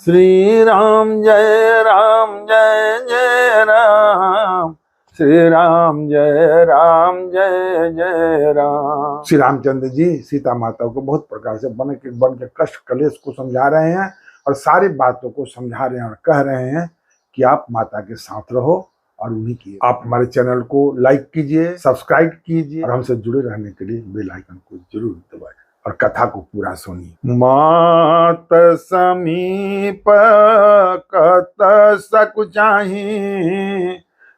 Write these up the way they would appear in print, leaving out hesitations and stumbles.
श्री राम जय जय राम, श्री राम जय जय राम। श्री रामचंद्र जी सीता माता को बहुत प्रकार से बन के कष्ट कलेश को समझा रहे हैं और सारी बातों को समझा रहे हैं और कह रहे हैं कि आप माता के साथ रहो और उन्हीं की। आप हमारे चैनल को लाइक कीजिए, सब्सक्राइब कीजिए और हमसे जुड़े रहने के लिए बेल आइकन को जरूर दबाएं और कथा को पूरा सुनिए। मात समीप कत सकुचाही,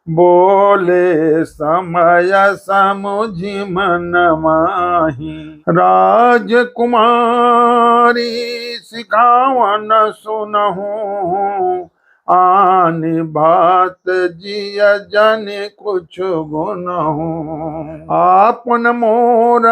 बोले समय समुझि मन माही। राजकुमारी सिखावन सुनहु, आनी बात जिय जन कुछ गुनहु। आपन मोर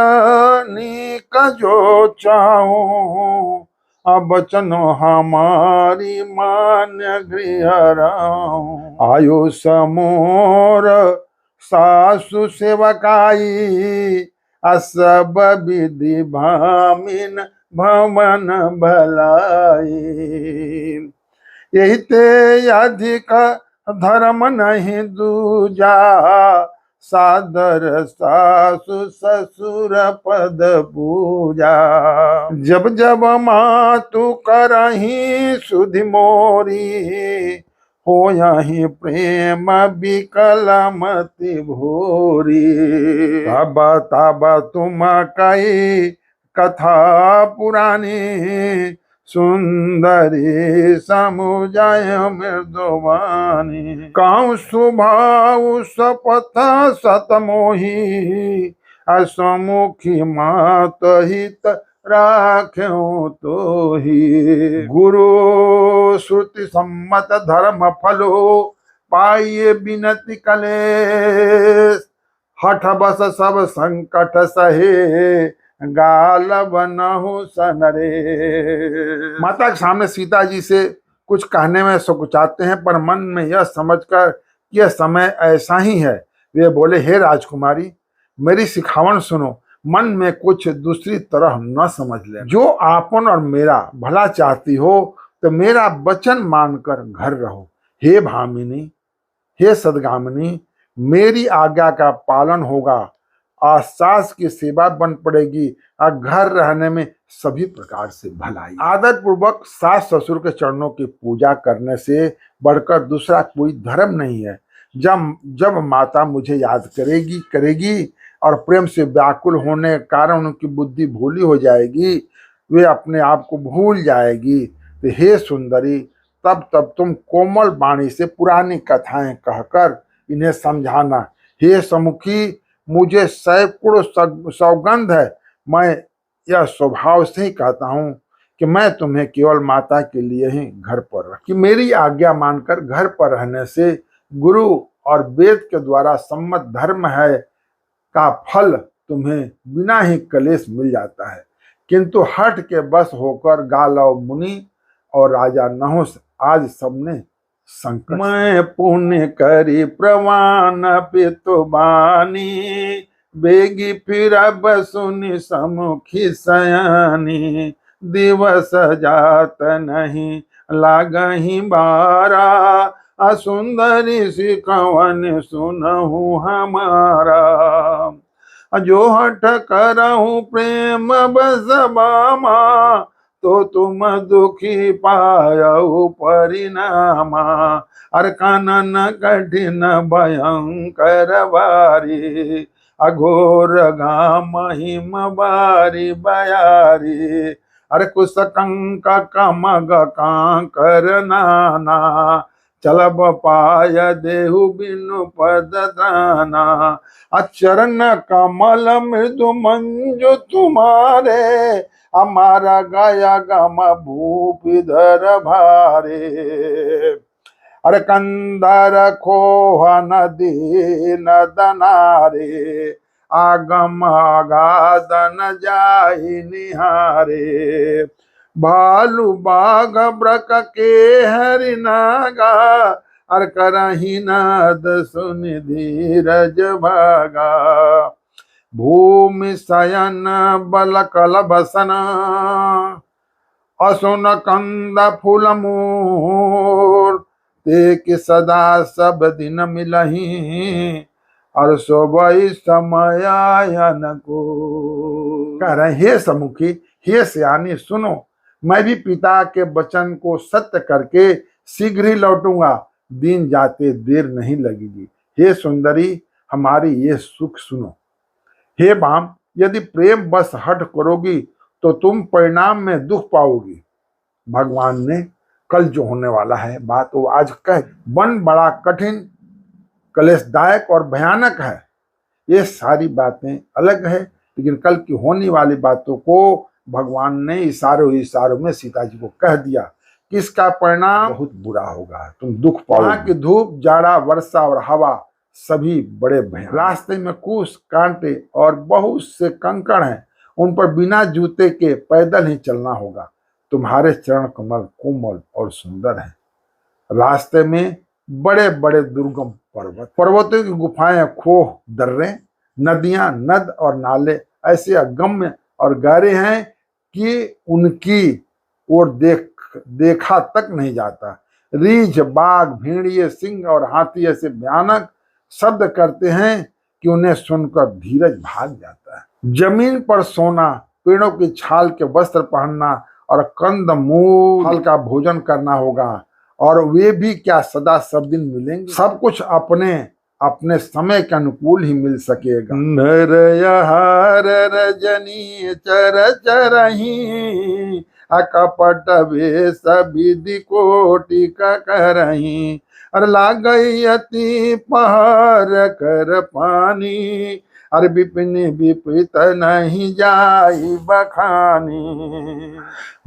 निक जो चाहूं, बचन हमारी मान गृह रहूं। आयुष मोर सासु सेवकाई, असब विधि भामिन भवन भलाई। यही ते अधिक धर्म नहीं दूजा, सादर सासु ससुर पद पूजा। जब जब मातु करही सुधि मोरी, हो यही प्रेम विकल मति भोरी। तब तब तुम कई कथा पुरानी, सुंदरी समुझय मृदुवानी। कहूँ स्वभाव सपथ सतमोही, असमुखी मात हित राख्यो तो ही। गुरु श्रुति सम्मत धर्म फलो, पाइये बिनति कलेश। हठ बस सब संकट सहे, गाल बनहु सनरे। माता के सामने सीता जी से कुछ कहने में सकुचाते हैं, पर मन में यह समझकर कि यह समय ऐसा ही है, वे बोले, हे राजकुमारी, मेरी सिखावन सुनो, मन में कुछ दूसरी तरह न समझ ले। जो आपन और मेरा भला चाहती हो तो मेरा वचन मानकर घर रहो। हे भामिनी, हे सदगामिनी, मेरी आज्ञा का पालन होगा, और सास की सेवा बन पड़ेगी और घर रहने में सभी प्रकार से भलाई। आदर पूर्वक सास ससुर के चरणों की पूजा करने से बढ़कर दूसरा कोई धर्म नहीं है। जब माता मुझे याद करेगी और प्रेम से व्याकुल होने के कारण उनकी बुद्धि भूली हो जाएगी, वे अपने आप को भूल जाएगी। तो हे सुंदरी, तब तुम कोमल वाणी से पुरानी कथाएं कहकर इन्हें समझाना। हे समुखी, मुझे सैकड़ों सौगंध है, मैं यह स्वभाव से ही कहता हूँ कि मैं तुम्हें केवल माता के लिए ही घर पर रख, कि मेरी आज्ञा मानकर घर पर रहने से गुरु और वेद के द्वारा सम्मत धर्म है का फल तुम्हें बिना ही कलेश मिल जाता है। किंतु हठ के बस होकर गालव मुनि और राजा नहुस आज सबने संकट। मैं पुण्य करी प्रवान पितु बानी, बेगी फिर सुनि समुखी सयानी। दिवस जात नहीं लागही बारा, असुंदरी सिखवन सुनहु हमारा। जो हठ करहु प्रेम बस बामा, तो तुम दुखी पायऊ परिणामा। अर कानन कठिन भयंकर बारी, अघोर गाम हिम बारी बयारी। अरे कुश कंक कमग कांकर नाना, चलब पाय देहु बिनु पद दाना। अचरण कमल मृदु मंजु तुम्हारे, हमारा गाया गम भूप धर भारे। अरे कंदर खोह नदी नदनारे, आगम आगादन जाहि निहारे। भालू बाघ ब्रक के हरि नागा, अर करही नाद सुनि धीरज भागा। भूमि शयन बल कल बसन, असुन कंद फूल मूर ते कि सदा सब दिन मिलही और सोबई समय आयन को। कह रहे हैं, हे समुखी, हे सयानी, सुनो, मैं भी पिता के वचन को सत्य करके शीघ्र ही लौटूंगा, दिन जाते देर नहीं लगेगी। हे सुंदरी, हमारी ये सुख सुनो। हे बाम, यदि प्रेम बस हट करोगी तो तुम परिणाम में दुख पाओगी। भगवान ने कल जो होने वाला है बात वो आज कह। वन बड़ा कठिन, कलेशदायक और भयानक है। ये सारी बातें अलग है, लेकिन कल की होने वाली बातों को भगवान ने इशारों में सीता जी को कह दिया कि इसका परिणाम बहुत बुरा होगा, तुम दुख पाओगे। वहां की धूप, जाड़ा, वर्षा और हवा सभी बड़े भयानक। रास्ते में कुश, कांटे और बहुत से कंकड़ हैं, उन पर बिना जूते के पैदल ही चलना होगा। तुम्हारे चरण कमल कोमल और सुंदर हैं। रास्ते में बड़े बड़े दुर्गम पर्वत, पर्वतों की गुफाएं, खोह, दर्रे, नदियां, नद और नाले ऐसे अगम्य और गहरे हैं कि उनकी ओर देखा तक नहीं जाता। रीछ, बाघ, भेड़िए, सिंह और हाथी ऐसे भयानक शब्द करते हैं कि उन्हें सुनकर धीरज भाग जाता है। जमीन पर सोना, पेड़ों की छाल के वस्त्र पहनना और कंद मूल फल का भोजन करना होगा, और वे भी क्या सदा सब दिन मिलेंगे? सब कुछ अपने अपने समय के अनुकूल ही मिल सकेगा। नरयहार रजनी चर चरही, अकपट वेश विधि कोटि करही, अर लागई अति पहर कर पानी, अर विपिन विपित नहीं जाई बखानी।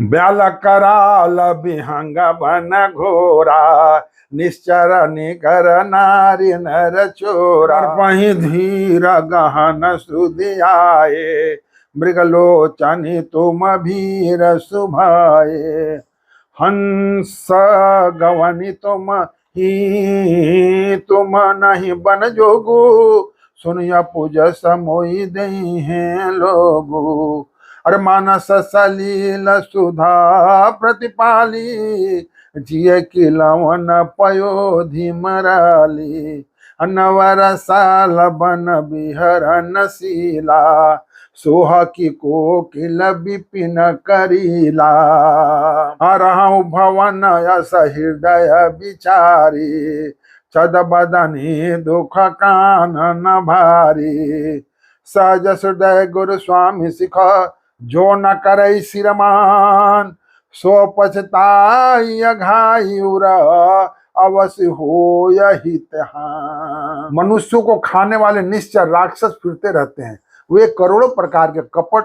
ब्याल कराल विहंग बन घोरा, निश्चर निकर नारी नर चोरा, वहीं धीर गहन सुधियाए, मृगलोचनी तुम भीर सुभाए, हंस गवनी तुम ही तुम नहीं बन जोगु, सुनिया पूज समोई दई हैं लोगु, अरे मानस सलील सुधा प्रतिपाली, जिय किलवन पयोधि मराली, नवर साल बन बिहरन शीला, सोह की कोकिल विपिन करीला, हरहु भवन यस हृदय विचारी, चद बदनी दुख कानन भारी, सहज हृदय गुरु स्वामी सिख, जो न करे सिरमान, सो पछताई अघाई उर, अवश्य हो हितहान। मनुष्यों को खाने वाले निश्चर राक्षस फिरते रहते हैं। वे करोड़ों प्रकार के कपट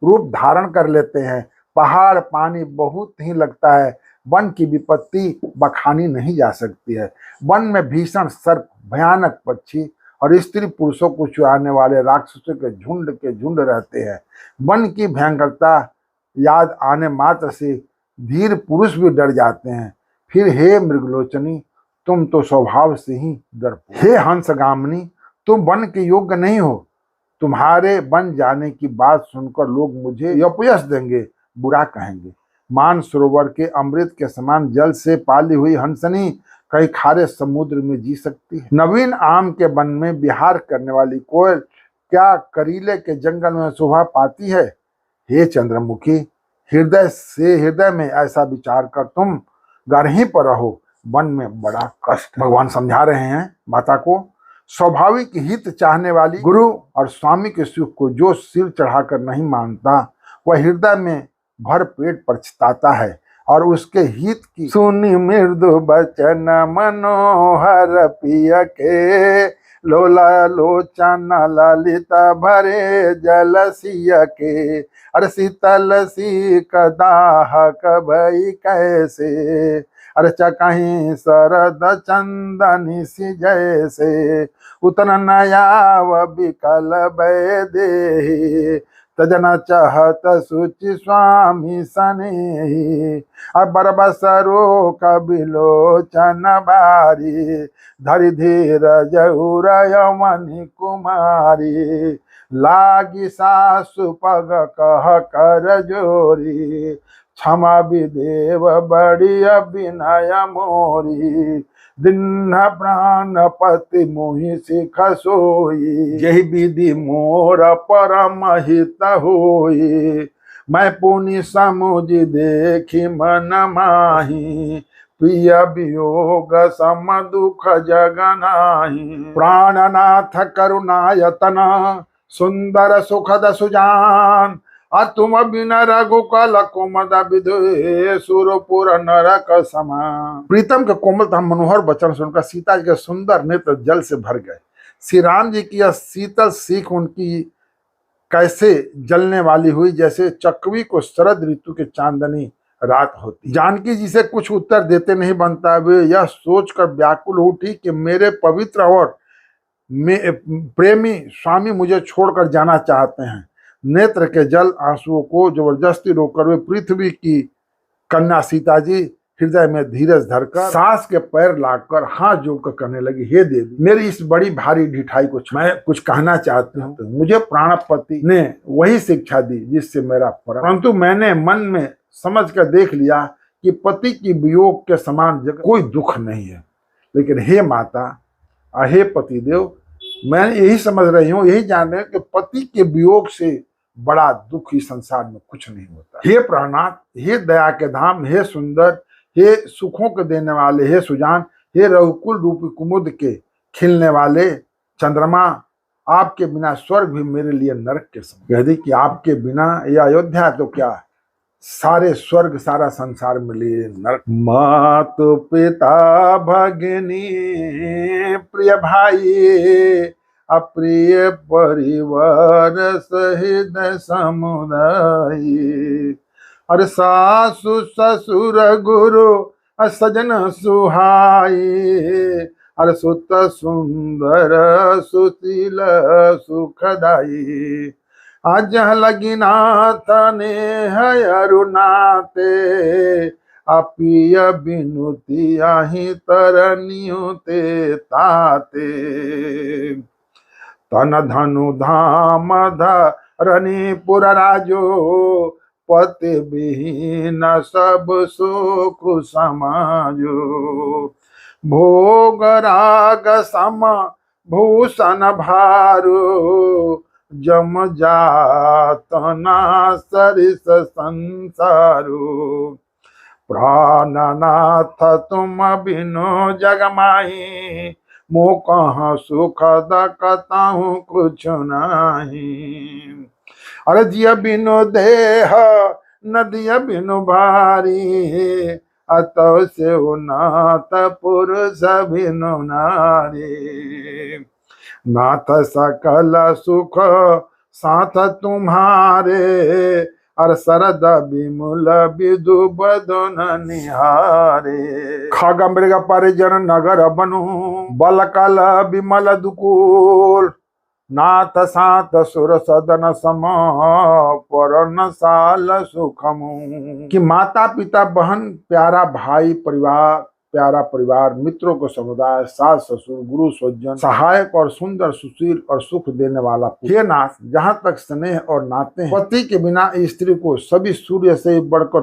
रूप धारण कर लेते हैं। पहाड़, पानी बहुत ही लगता है। वन की विपत्ति बखानी नहीं जा सकती है। वन में भीषण सर्प, भयानक पक्षी और स्त्री पुरुषों को चुराने वाले राक्षसों के झुंड रहते हैं। वन की भयंकरता याद आने मात्र से धीर पुरुष भी डर जाते हैं। फिर हे मृगलोचनी, तुम तो स्वभाव से ही डरपोक। हे हंसगामिनी, तुम वन के योग्य नहीं हो। तुम्हारे बन जाने की बात सुनकर लोग मुझे अपयश देंगे, बुरा कहेंगे। मान सरोवर के अमृत के समान जल से पाली हुई हंसनी कहीं खारे समुद्र में जी सकती है। नवीन आम के वन में विहार करने वाली कोयल क्या करीले के जंगल में शोभा पाती है? हे चंद्रमुखी, हृदय में ऐसा विचार कर तुम घर ही पर रहो, वन में बड़ा कष्ट। भगवान समझा रहे हैं माता को। स्वाभाविक हित चाहने वाली गुरु और स्वामी के सुख को जो सिर चढ़ाकर नहीं मानता, वह हृदय में भर पेट पछताता है और उसके हित की सुनी मृदु बचन मनोहर पिय के, लोला लोचन ललिता भरे जलसिय के, अरे शीतल सी कदाह कबई कैसे, अरे चकहीं शरद चंदनी सी जैसे, उतन नयाव बिकल बै देहि, तजन चाहत सुचि स्वामी सनेहि, अबर बसरो कबिलोचन बारी, धरि धीरज उरयमणि कुमारी, लागी सासु पग कह कर जोरी, क्षमा विदेव बड़ी अभिनय मोरी, दीन प्राणपति मोहि सिख सोई, यही विधि मोर परम हित होई, मैं पुनि समुझ देखी मन माही, प्रिय वियोग सम दुख जग नाही, प्राणनाथ करुणायतन सुंदर सुखद सुजान, तुम बिन रघुकुल कुमद विधु सुरपुर नरक समान। प्रीतम के कोमलता मनोहर वचन सुनकर सीता जी के सुंदर नेत्र जल से भर गए। श्री राम जी की यह शीतल सीख उनकी कैसे जलने वाली हुई, जैसे चकवी को शरद ऋतु के चांदनी रात होती। जानकी जी से कुछ उत्तर देते नहीं बनता। वे यह सोचकर व्याकुल उठी कि मेरे पवित्र और प्रेमी स्वामी मुझे छोड़कर जाना चाहते हैं। नेत्र के जल आंसुओं को जबरदस्ती रोककर वे पृथ्वी की कन्या सीता जी हृदय में धीरज धरकर सास के पैर लागकर हाथ जोड़कर कहने लगी, हे देवी, मेरी इस बड़ी भारी ढिठाई को मैं कुछ कहना चाहती हूँ। मुझे प्राणपति ने वही शिक्षा दी जिससे मेरा परंतु मैंने मन में समझ कर देख लिया कि पति की वियोग के समान जगह कोई दुख नहीं है। लेकिन हे माता, हे पतिदेव, मैं यही समझ रही हूँ, यही जान रहे कि पति के वियोग से बड़ा दुख इस संसार में कुछ नहीं होता। हे प्राणनाथ, हे दया के धाम, हे सुंदर, हे सुखों के देने वाले, हे सुजान, हे रघुकुल रूपी कुमुद के खिलने वाले चंद्रमा, आपके बिना स्वर्ग भी मेरे लिए नरक के समान। कह दी कि आपके बिना यह अयोध्या तो क्या, सारे स्वर्ग सारा संसार में लिए नरक। मातु पिता भगिनी प्रिय भाई, अप्रिय परिवार सहित समुदाय, अरे सासु ससुर गुरु सजन सुहाई, अरे सुत सुंदर सुशील सुखदाई, आज लगी नाथ ने है अरुणाते, अपिय बिनुती आही तरनियुते ताते, तन धनु धाम धरनी पुर राजो, पति विहीन सब सुख समाजो, भोग राग सम भूषण भारो, जम जातना सरिस संसारो, प्राणनाथ तुम बिनु जग माही, मो कहाँ सुख दकताहूँ कुछ नहीं, अरे जिया बिनु देह नदिया बिनु भारी, अतव से नाथ पुरुष बिनु नारी, नाथ सकल सुख साथ तुम्हारे, अर सरद विमुल विदु बदन निहारे, खग मृग परिजन नगर बनु, बल कल विमल दुकूल, नाथ सात सुर सदन सम परन साल सुखमु। कि माता पिता बहन प्यारा भाई परिवार प्यारा परिवार, मित्रों को समुदाय, सास ससुर गुरु स्वजन, सहायक और सुंदर सुशील और सुख देने वाला। हे नाथ, जहाँ तक स्नेह और नाते हैं, पति के बिना स्त्री को सभी सूर्य से बढ़कर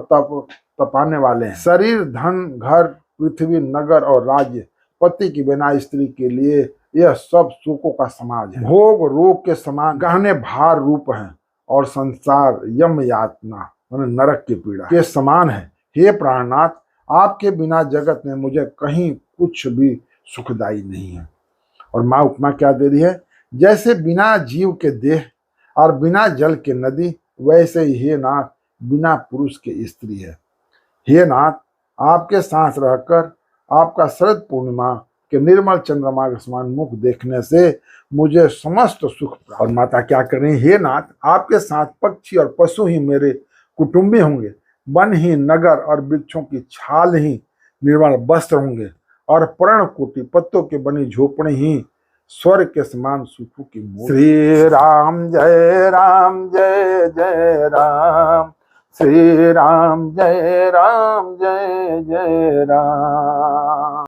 तपाने वाले हैं। शरीर, धन, घर, पृथ्वी, नगर और राज्य, पति के बिना स्त्री के लिए यह सब सुखों का समाज है। भोग रोग के समान गहने भार रूप हैं और संसार यम यातना नरक की पीड़ा के समान है। हे प्राणनाथ, आपके बिना जगत में मुझे कहीं कुछ भी सुखदायी नहीं है। और माँ उपमा क्या दे रही है, जैसे बिना जीव के देह और बिना जल के नदी, वैसे ही हे नाथ बिना पुरुष के स्त्री है। हे नाथ, आपके साथ रहकर आपका शरद पूर्णिमा के निर्मल चंद्रमा के समान मुख देखने से मुझे समस्त सुख प्राप्त। और माता क्या करें, हे नाथ, आपके साथ पक्षी और पशु ही मेरे कुटुंबी होंगे, वन ही नगर और वृक्षों की छाल ही निर्मल वस्त्र होंगे, और पर्णकुटी पत्तों के बनी झोपड़ी ही स्वर्ग के समान सुखों की मूल। श्री राम जय राम जय जय राम, श्री राम जय राम जय जय राम।